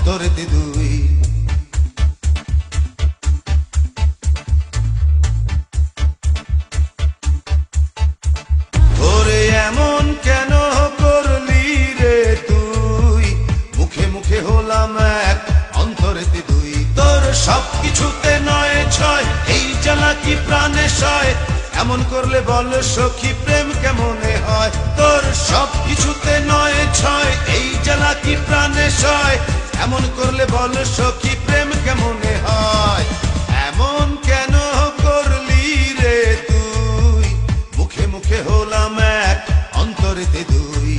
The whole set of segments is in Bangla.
অন্তরেতে দুই। ওরে এমন কেন করলি রে তুই, মুখে মুখে হলাম এক অন্তরেতে দুই। তোর সব কিছুতে নয় ছয়, এই জ্বালা কি প্রাণে সয়, এমন করলে বল সখী প্রেম কেমনে হয়। তোর সব কিছুতে নয় ছয়, এই জ্বালা কি প্রাণে সয়, এমন করলে বল সখী প্রেম কেমনে হয়। এমন কেন করলি রে তুই, মুখে মুখে হলাম এক অন্তরেতে দুই।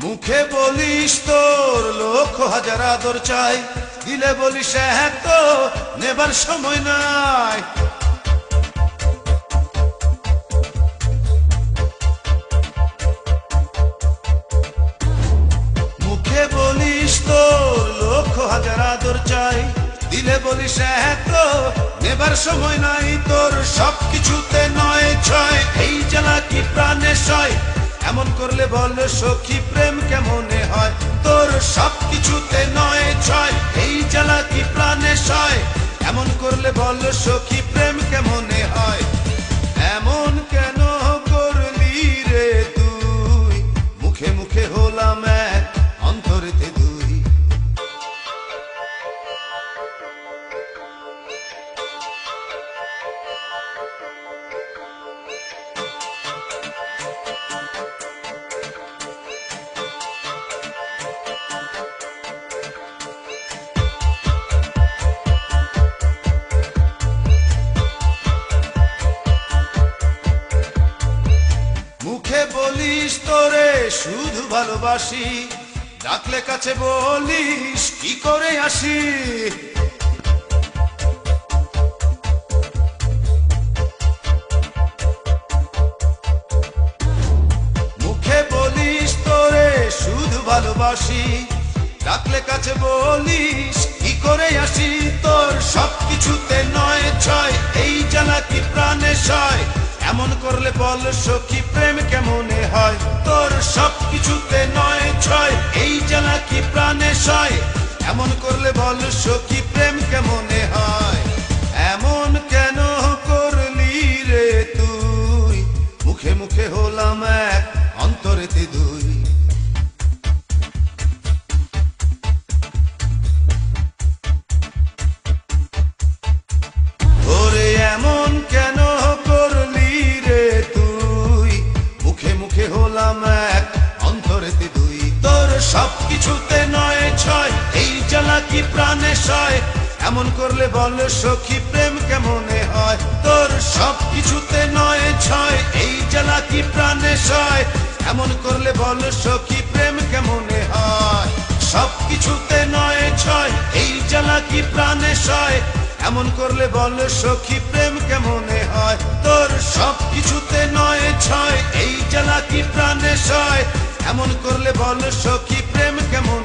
মুখে বলিস তোর লক্ষ হাজার আদর চাই, দিলে বলিস হ্যাঁ তো নেবার সময় নাই। মুখে বলিস তোর লক্ষ হাজার আদর চাই, দিলে বলিস হ্যাঁ তো নেবার সময় নাই। তোর সব কিছুতে নয় ছয়, এই জ্বালা কি প্রাণে সয়, এমন করলে বল সখী প্রেম কেমনে হয়। তোর সব কিছুতে নয় ছয়, এই জ্বালা কি প্রাণে সয়, এমন করলে বল সখী প্রেম কেমনে হয়। এমন কেন করলি রে তুই, মুখে মুখে হলাম এক অন্তরেতে দুই। মুখে বলিস তোরে শুধু ভালোবাসি, ডাকলে কাছে বলিস কি করে আসি। মুখে বলিস তোরে শুধু ভালোবাসি, ডাকলে কাছে বলিস কি করে আসি। তোর সব কিছুতে নয় ছয়, এই জ্বালা কি প্রাণে সয়, এমন করলে বল সখী প্রেম কেমনে হয়। তোর সব কিছুতে নয় ছয়, এই জ্বালা কি প্রাণে সয়, এমন করলে বল সখী প্রেম কেমনে হয়। এমন কেন করলি রে তুই, মুখে মুখে হলাম এক অন্তরেতে দুই। ওরে এমন কেন করলি রে তুই, মুখে মুখে হলাম এক অন্তরেতে দুই। তোর সব কিছুতে নয় ছয়, এই জ্বালা কি প্রাণে সয়, এমন করলে বল সখী প্রেম কেমনে হয়। তোর সব কিছুতে নয় ছয়, এই জ্বালা কি প্রাণে সয়, এমন করলে বল সখী প্রেম কেমনে হয়। সব কিছুতে নয় ছয়, এই জ্বালা কি প্রাণে সয়, এমন করলে বল সখী প্রেম কেমনে হয়। তোর সব কিছুতে নয় ছয়, এই জ্বালা কি প্রাণে সয়, এমন করলে বল সখী প্রেম কেমন